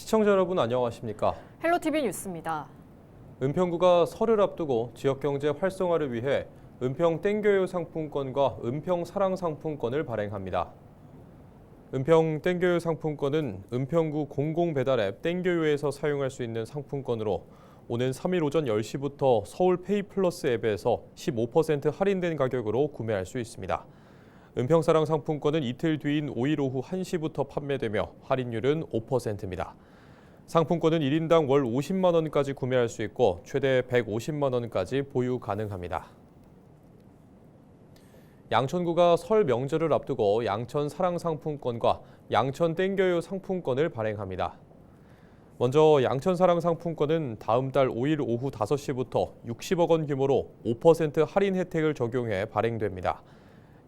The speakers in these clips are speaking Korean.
시청자 여러분 안녕하십니까? 헬로티비 뉴스입니다. 은평구가 설을 앞두고 지역경제 활성화를 위해 은평 땡겨요 상품권과 은평 사랑 상품권을 발행합니다. 은평 땡겨요 상품권은 은평구 공공배달 앱 땡겨요에서 사용할 수 있는 상품권으로 오는 3일 오전 10시부터 서울 페이플러스 앱에서 15% 할인된 가격으로 구매할 수 있습니다. 은평사랑 상품권은 이틀 뒤인 5일 오후 1시부터 판매되며 할인율은 5%입니다. 상품권은 1인당 월 50만 원까지 구매할 수 있고 최대 150만 원까지 보유 가능합니다. 양천구가 설 명절을 앞두고 양천 사랑 상품권과 양천 땡겨요 상품권을 발행합니다. 먼저 양천 사랑 상품권은 다음 달 5일 오후 5시부터 60억 원 규모로 5% 할인 혜택을 적용해 발행됩니다.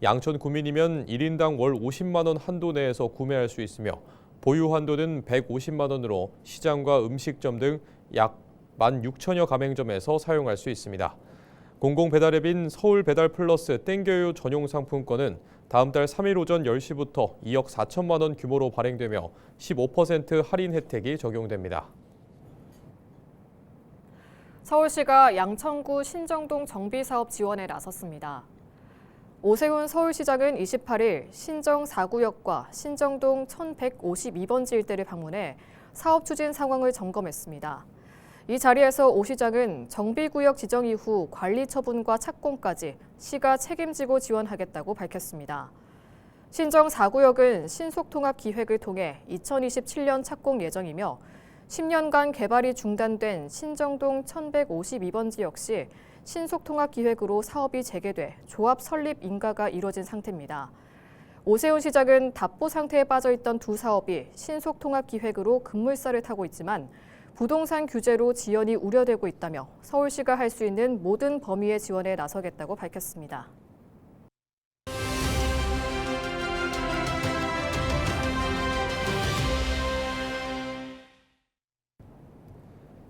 양천 구민이면 1인당 월 50만 원 한도 내에서 구매할 수 있으며 보유 한도는 150만 원으로 시장과 음식점 등 약 16,000여 가맹점에서 사용할 수 있습니다. 공공배달앱인 서울배달플러스 땡겨요 전용 상품권은 다음 달 3일 오전 10시부터 2억 4천만 원 규모로 발행되며 15% 할인 혜택이 적용됩니다. 서울시가 양천구 신정동 정비사업 지원에 나섰습니다. 오세훈 서울시장은 28일 신정 4구역과 신정동 1152번지 일대를 방문해 사업 추진 상황을 점검했습니다. 이 자리에서 오 시장은 정비구역 지정 이후 관리 처분과 착공까지 시가 책임지고 지원하겠다고 밝혔습니다. 신정 4구역은 신속통합기획을 통해 2027년 착공 예정이며 10년간 개발이 중단된 신정동 1152번지 역시 신속통합기획으로 사업이 재개돼 조합 설립 인가가 이뤄진 상태입니다. 오세훈 시장은 답보 상태에 빠져있던 두 사업이 신속통합기획으로 급물살을 타고 있지만 부동산 규제로 지연이 우려되고 있다며 서울시가 할 수 있는 모든 범위의 지원에 나서겠다고 밝혔습니다.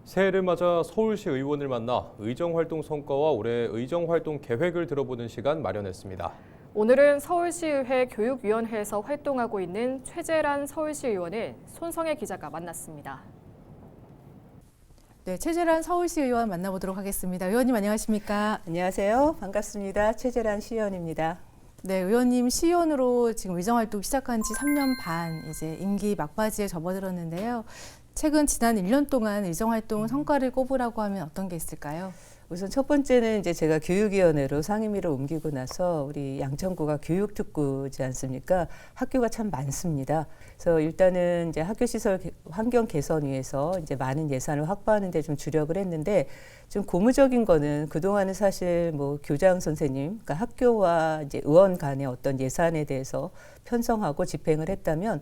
새해를 맞아 서울시 의원을 만나 의정활동 성과와 올해 의정활동 계획을 들어보는 시간 마련했습니다. 오늘은 서울시의회 교육위원회에서 활동하고 있는 최재란 서울시 의원을 손성혜 기자가 만났습니다. 네, 최재란 서울시 의원 만나보도록 하겠습니다. 의원님 안녕하십니까? 안녕하세요. 반갑습니다. 최재란 시의원입니다. 네, 의원님 시의원으로 지금 의정활동 시작한 지 3년 반, 이제 임기 막바지에 접어들었는데요. 최근 지난 1년 동안 의정활동 성과를 꼽으라고 하면 어떤 게 있을까요? 우선 첫 번째는 이제 제가 교육위원회로 상임위로 옮기고 나서 우리 양천구가 교육특구지 않습니까? 학교가 참 많습니다. 그래서 일단은 이제 학교 시설 환경 개선 위해서 이제 많은 예산을 확보하는 데 좀 주력을 했는데 좀 고무적인 거는 그동안은 사실 뭐 교장 선생님, 그러니까 학교와 이제 의원 간의 어떤 예산에 대해서 편성하고 집행을 했다면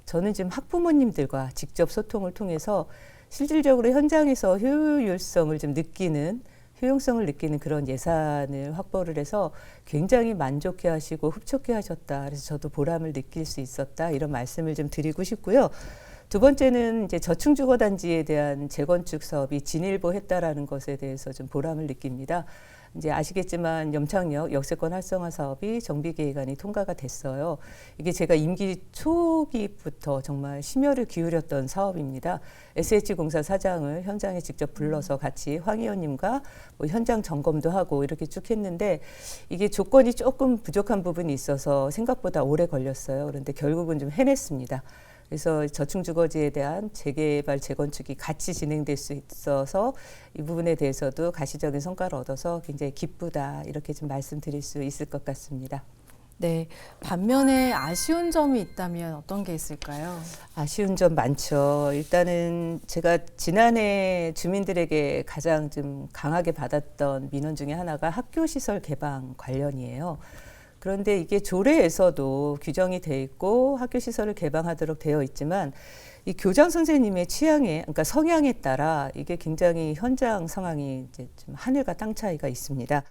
저는 지금 학부모님들과 직접 소통을 통해서 실질적으로 현장에서 효율성을 좀 느끼는 효용성을 느끼는 그런 예산을 확보를 해서 굉장히 만족해 하시고 흡족해 하셨다. 그래서 저도 보람을 느낄 수 있었다. 이런 말씀을 좀 드리고 싶고요. 두 번째는 이제 저층주거단지에 대한 재건축 사업이 진일보했다라는 것에 대해서 좀 보람을 느낍니다. 이제 아시겠지만 염창역 역세권 활성화 사업이 정비계획안이 통과가 됐어요. 이게 제가 임기 초기부터 정말 심혈을 기울였던 사업입니다. SH공사 사장을 현장에 직접 불러서 같이 황 의원님과 뭐 현장 점검도 하고 이렇게 쭉 했는데 이게 조건이 조금 부족한 부분이 있어서 생각보다 오래 걸렸어요. 그런데 결국은 좀 해냈습니다. 그래서 저층주거지에 대한 재개발, 재건축이 같이 진행될 수 있어서 이 부분에 대해서도 가시적인 성과를 얻어서 굉장히 기쁘다 이렇게 좀 말씀드릴 수 있을 것 같습니다. 네, 반면에 아쉬운 점이 있다면 어떤 게 있을까요? 아쉬운 점 많죠. 일단은 제가 지난해 주민들에게 가장 좀 강하게 받았던 민원 중에 하나가 학교시설 개방 관련이에요. 그런데 이게 조례에서도 규정이 돼 있고 학교 시설을 개방하도록 되어 있지만 이 교장 선생님의 취향에, 그러니까 성향에 따라 이게 굉장히 현장 상황이 이제 좀 하늘과 땅 차이가 있습니다.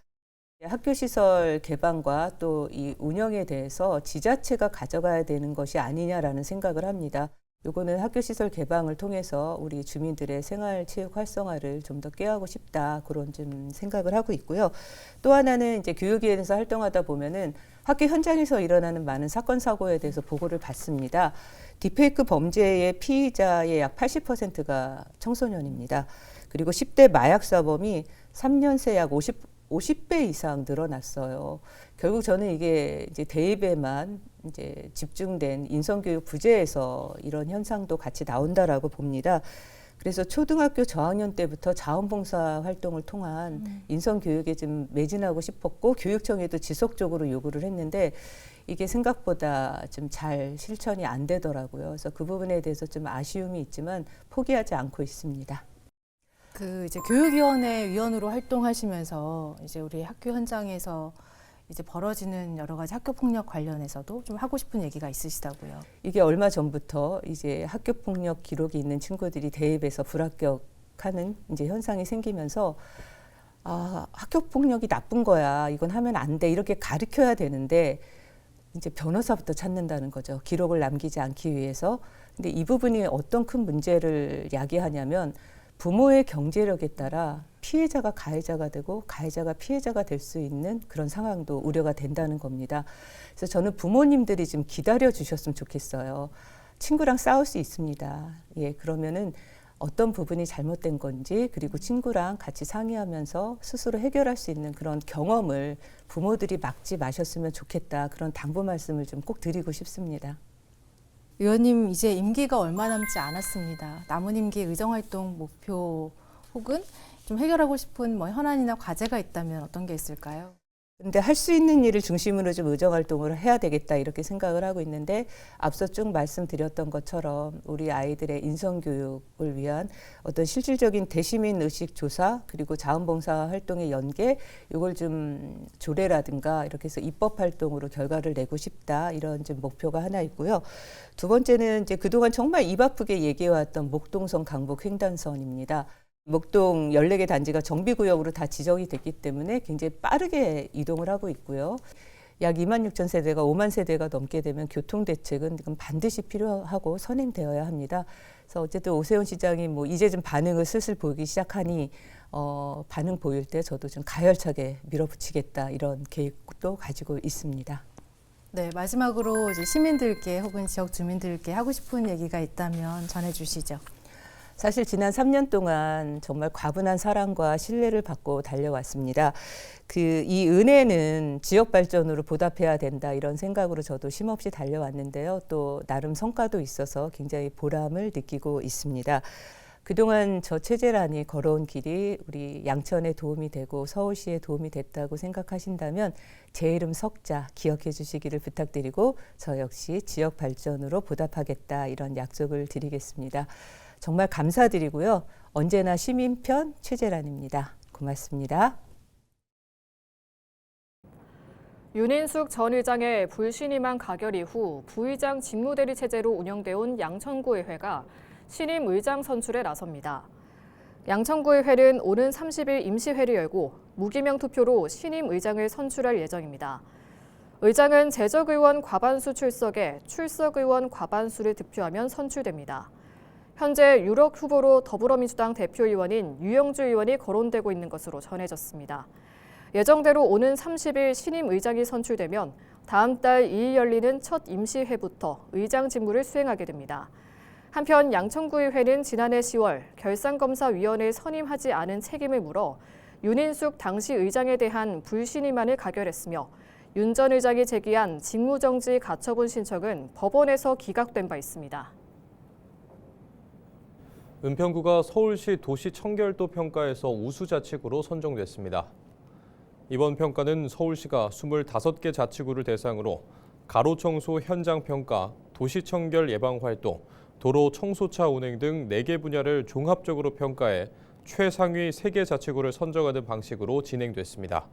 학교 시설 개방과 또 이 운영에 대해서 지자체가 가져가야 되는 것이 아니냐라는 생각을 합니다. 요거는 학교 시설 개방을 통해서 우리 주민들의 생활 체육 활성화를 좀 더 꾀하고 싶다 그런 좀 생각을 하고 있고요. 또 하나는 이제 교육위원회에서 활동하다 보면은 학교 현장에서 일어나는 많은 사건 사고에 대해서 보고를 받습니다. 딥페이크 범죄의 피의자의 약 80%가 청소년입니다. 그리고 10대 마약 사범이 3년 새 약 50배 이상 늘어났어요. 결국 저는 이게 이제 대입에만 이제 집중된 인성교육 부재에서 이런 현상도 같이 나온다라고 봅니다. 그래서 초등학교 저학년 때부터 자원봉사 활동을 통한 인성교육에 좀 매진하고 싶었고 교육청에도 지속적으로 요구를 했는데 이게 생각보다 좀 잘 실천이 안 되더라고요. 그래서 그 부분에 대해서 좀 아쉬움이 있지만 포기하지 않고 있습니다. 그 이제 교육위원회 위원으로 활동하시면서 이제 우리 학교 현장에서 이제 벌어지는 여러 가지 학교 폭력 관련해서도 좀 하고 싶은 얘기가 있으시다고요. 이게 얼마 전부터 이제 학교 폭력 기록이 있는 친구들이 대입에서 불합격하는 이제 현상이 생기면서 학교 폭력이 나쁜 거야. 이건 하면 안 돼. 이렇게 가르쳐야 되는데 이제 변호사부터 찾는다는 거죠. 기록을 남기지 않기 위해서. 근데 이 부분이 어떤 큰 문제를 야기하냐면 부모의 경제력에 따라 피해자가 가해자가 되고 가해자가 피해자가 될 수 있는 그런 상황도 우려가 된다는 겁니다. 그래서 저는 부모님들이 좀 기다려 주셨으면 좋겠어요. 친구랑 싸울 수 있습니다. 예, 그러면은 어떤 부분이 잘못된 건지 그리고 친구랑 같이 상의하면서 스스로 해결할 수 있는 그런 경험을 부모들이 막지 마셨으면 좋겠다. 그런 당부 말씀을 좀 꼭 드리고 싶습니다. 의원님 이제 임기가 얼마 남지 않았습니다. 남은 임기 의정활동 목표 혹은 좀 해결하고 싶은 뭐 현안이나 과제가 있다면 어떤 게 있을까요? 근데 할 수 있는 일을 중심으로 좀 의정활동을 해야 되겠다 이렇게 생각을 하고 있는데 앞서 쭉 말씀드렸던 것처럼 우리 아이들의 인성교육을 위한 어떤 실질적인 대시민 의식 조사 그리고 자원봉사 활동의 연계 이걸 좀 조례라든가 이렇게 해서 입법 활동으로 결과를 내고 싶다 이런 좀 목표가 하나 있고요. 두 번째는 이제 그동안 정말 입 아프게 얘기해왔던 목동선 강북 횡단선입니다. 목동 14개 단지가 정비구역으로 다 지정이 됐기 때문에 굉장히 빠르게 이동을 하고 있고요. 약 26,000 세대가 5만 세대가 넘게 되면 교통대책은 반드시 필요하고 선행되어야 합니다. 그래서 어쨌든 오세훈 시장이 뭐 이제 좀 반응을 슬슬 보이기 시작하니 반응 보일 때 저도 좀 가열차게 밀어붙이겠다 이런 계획도 가지고 있습니다. 네, 마지막으로 이제 시민들께 혹은 지역 주민들께 하고 싶은 얘기가 있다면 전해주시죠. 사실 지난 3년 동안 정말 과분한 사랑과 신뢰를 받고 달려왔습니다. 이 은혜는 지역 발전으로 보답해야 된다 이런 생각으로 저도 쉼없이 달려왔는데요. 또 나름 성과도 있어서 굉장히 보람을 느끼고 있습니다. 그동안 저 최재란이 걸어온 길이 우리 양천에 도움이 되고 서울시에 도움이 됐다고 생각하신다면 제 이름 석자 기억해 주시기를 부탁드리고 저 역시 지역 발전으로 보답하겠다 이런 약속을 드리겠습니다. 정말 감사드리고요. 언제나 시민 편 최재란입니다. 고맙습니다. 윤인숙 전 의장의 불신임한 가결 이후 부의장 직무대리 체제로 운영돼온 양천구의회가 신임 의장 선출에 나섭니다. 양천구의회는 오는 30일 임시회를 열고 무기명 투표로 신임 의장을 선출할 예정입니다. 의장은 재적의원 과반수 출석에 출석의원 과반수를 득표하면 선출됩니다. 현재 유력 후보로 더불어민주당 대표의원인 유영주 의원이 거론되고 있는 것으로 전해졌습니다. 예정대로 오는 30일 신임 의장이 선출되면 다음 달 2일 열리는 첫 임시회부터 의장 직무를 수행하게 됩니다. 한편 양천구의회는 지난해 10월 결산검사위원회에 선임하지 않은 책임을 물어 윤인숙 당시 의장에 대한 불신임안을 가결했으며 윤 전 의장이 제기한 직무정지 가처분 신청은 법원에서 기각된 바 있습니다. 은평구가 서울시 도시 청결도 평가에서 우수 자치구로 선정됐습니다. 이번 평가는 서울시가 25개 자치구를 대상으로 가로 청소 현장 평가, 도시 청결 예방 활동, 도로 청소차 운행 등 4개 분야를 종합적으로 평가해 최상위 3개 자치구를 선정하는 방식으로 진행됐습니다.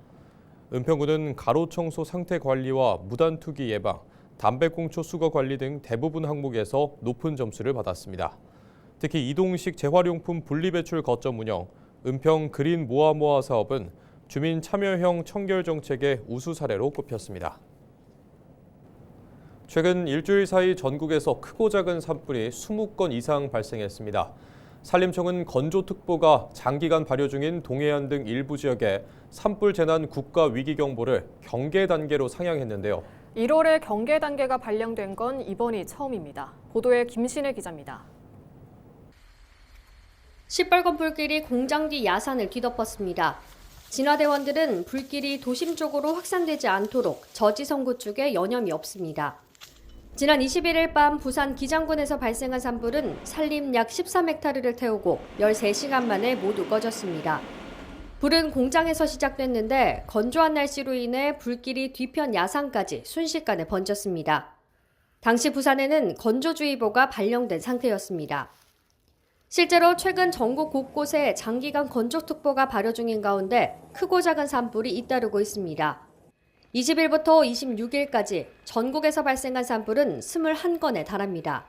은평구는 가로 청소 상태 관리와 무단 투기 예방, 담배꽁초 수거 관리 등 대부분 항목에서 높은 점수를 받았습니다. 특히 이동식 재활용품 분리배출 거점 운영, 은평 그린 모아모아 사업은 주민 참여형 청결 정책의 우수 사례로 꼽혔습니다. 최근 일주일 사이 전국에서 크고 작은 산불이 20건 이상 발생했습니다. 산림청은 건조특보가 장기간 발효 중인 동해안 등 일부 지역에 산불 재난 국가 위기 경보를 경계 단계로 상향했는데요. 1월에 경계 단계가 발령된 건 이번이 처음입니다. 보도에 김신혜 기자입니다. 시뻘건 불길이 공장 뒤 야산을 뒤덮었습니다. 진화대원들은 불길이 도심 쪽으로 확산되지 않도록 저지선고 쪽에 여념이 없습니다. 지난 21일 밤 부산 기장군에서 발생한 산불은 산림 약 13헥타르를 태우고 13시간 만에 모두 꺼졌습니다. 불은 공장에서 시작됐는데 건조한 날씨로 인해 불길이 뒤편 야산까지 순식간에 번졌습니다. 당시 부산에는 건조주의보가 발령된 상태였습니다. 실제로 최근 전국 곳곳에 장기간 건조특보가 발효 중인 가운데 크고 작은 산불이 잇따르고 있습니다. 20일부터 26일까지 전국에서 발생한 산불은 21건에 달합니다.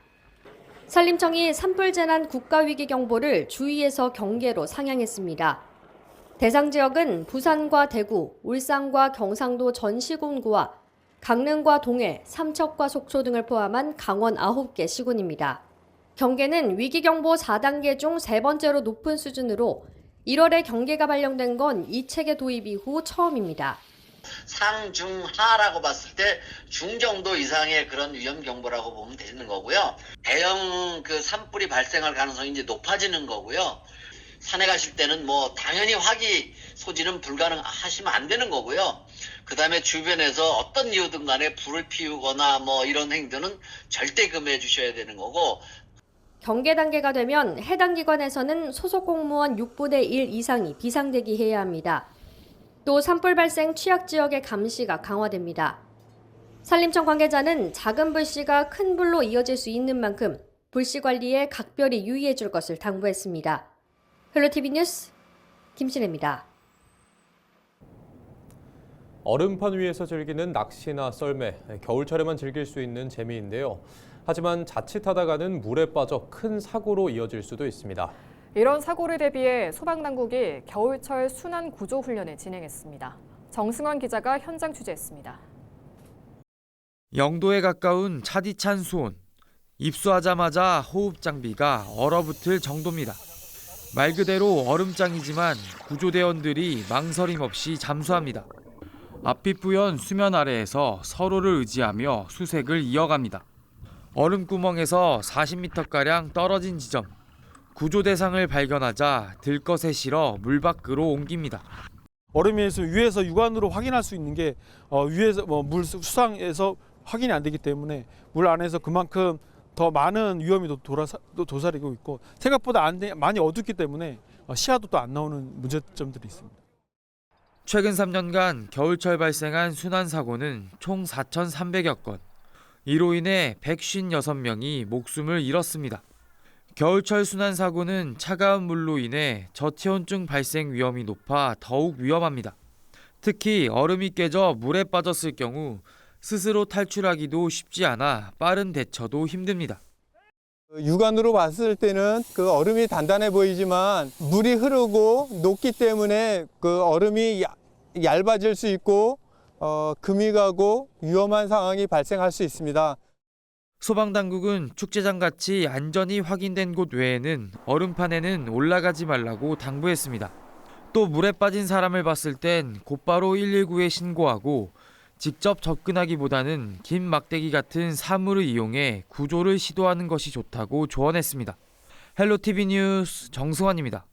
산림청이 산불재난 국가위기경보를 주의에서 경계로 상향했습니다. 대상 지역은 부산과 대구, 울산과 경상도 전 시군구와 강릉과 동해, 삼척과 속초 등을 포함한 강원 9개 시군입니다. 경계는 위기경보 4단계 중 3번째로 높은 수준으로 1월에 경계가 발령된 건 이 체계 도입 이후 처음입니다. 상중하라고 봤을 때 중정도 이상의 그런 위험 경보라고 보면 되는 거고요. 대형 산불이 발생할 가능성이 이제 높아지는 거고요. 산에 가실 때는 당연히 화기 소지는 불가능하시면 안 되는 거고요. 그다음에 주변에서 어떤 이유든 간에 불을 피우거나 이런 행동은 절대 금해해 주셔야 되는 거고. 경계 단계가 되면 해당 기관에서는 소속 공무원 6분의 1 이상이 비상대기해야 합니다. 또 산불 발생 취약 지역의 감시가 강화됩니다. 산림청 관계자는 작은 불씨가 큰 불로 이어질 수 있는 만큼 불씨 관리에 각별히 유의해 줄 것을 당부했습니다. 헬로티비 뉴스 김신혜입니다. 얼음판 위에서 즐기는 낚시나 썰매, 겨울철에만 즐길 수 있는 재미인데요. 하지만 자칫하다가는 물에 빠져 큰 사고로 이어질 수도 있습니다. 이런 사고를 대비해 소방당국이 겨울철 순환 구조 훈련을 진행했습니다. 정승환 기자가 현장 취재했습니다. 영도에 가까운 차디찬 수온. 입수하자마자 호흡 장비가 얼어붙을 정도입니다. 말 그대로 얼음장이지만 구조대원들이 망설임 없이 잠수합니다. 앞이 뿌연 수면 아래에서 서로를 의지하며 수색을 이어갑니다. 얼음구멍에서 40m가량 떨어진 지점. 구조 대상을 발견하자 들것에 실어 물 밖으로 옮깁니다. 얼음에서 위에서 육안으로 확인할 수 있는 게 위에서 물 수상에서 확인이 안 되기 때문에 물 안에서 그만큼 더 많은 위험이 도사리고 있고 생각보다 많이 어둡기 때문에 시야도 또 안 나오는 문제점들이 있습니다. 최근 3년간 겨울철 발생한 순환 사고는 총 4,300여 건. 이로 인해 156명이 목숨을 잃었습니다. 겨울철 순환 사고는 차가운 물로 인해 저체온증 발생 위험이 높아 더욱 위험합니다. 특히 얼음이 깨져 물에 빠졌을 경우 스스로 탈출하기도 쉽지 않아 빠른 대처도 힘듭니다. 육안으로 봤을 때는 그 얼음이 단단해 보이지만 물이 흐르고 녹기 때문에 그 얼음이 얇아질 수 있고 금이 가고 위험한 상황이 발생할 수 있습니다. 소방당국은 축제장같이 안전이 확인된 곳 외에는 얼음판에는 올라가지 말라고 당부했습니다. 또 물에 빠진 사람을 봤을 땐 곧바로 119에 신고하고 직접 접근하기보다는 긴 막대기 같은 사물을 이용해 구조를 시도하는 것이 좋다고 조언했습니다. 헬로티비 뉴스 정승환입니다.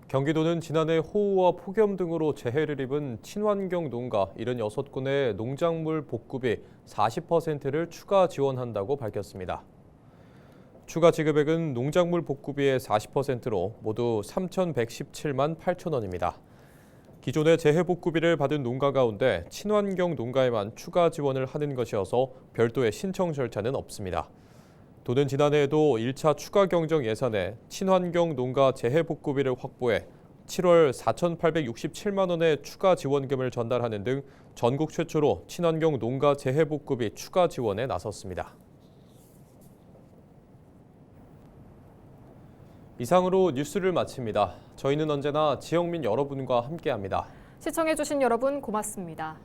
경기도는 지난해 호우와 폭염 등으로 재해를 입은 친환경 농가 76군의 농작물 복구비 40%를 추가 지원한다고 밝혔습니다. 추가 지급액은 농작물 복구비의 40%로 모두 3,117만 8천 원입니다. 기존의 재해 복구비를 받은 농가 가운데 친환경 농가에만 추가 지원을 하는 것이어서 별도의 신청 절차는 없습니다. 도는 지난해에도 1차 추가 경정 예산에 친환경 농가 재해 복구비를 확보해 7월 4,867만 원의 추가 지원금을 전달하는 등 전국 최초로 친환경 농가 재해 복구비 추가 지원에 나섰습니다. 이상으로 뉴스를 마칩니다. 저희는 언제나 지역민 여러분과 함께합니다. 시청해주신 여러분 고맙습니다.